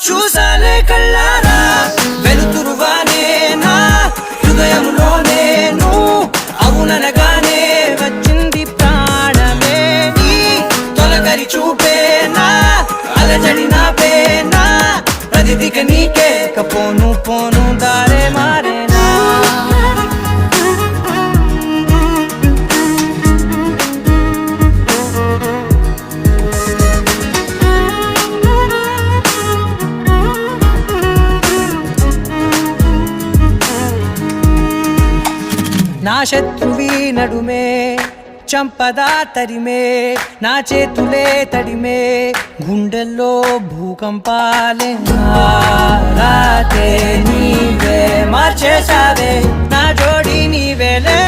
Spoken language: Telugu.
చూసాలే కళ్ళారా వెలుతురువానే నా హృదయంలో నేను అవుననగానే వచ్చింది ప్రాణమే నీ తొలకరి చూపేనా అలజడి నా పేనా ప్రతిదిక నీకే పోను పోను దారే మారేనా నా శత్రువి నడుమే చంపదా తరిమే నా చేతులే తడిమే గుండెల్లో భూకంపాలే రాతే నీవే మార్చేసావే నా జోడి నీవేలే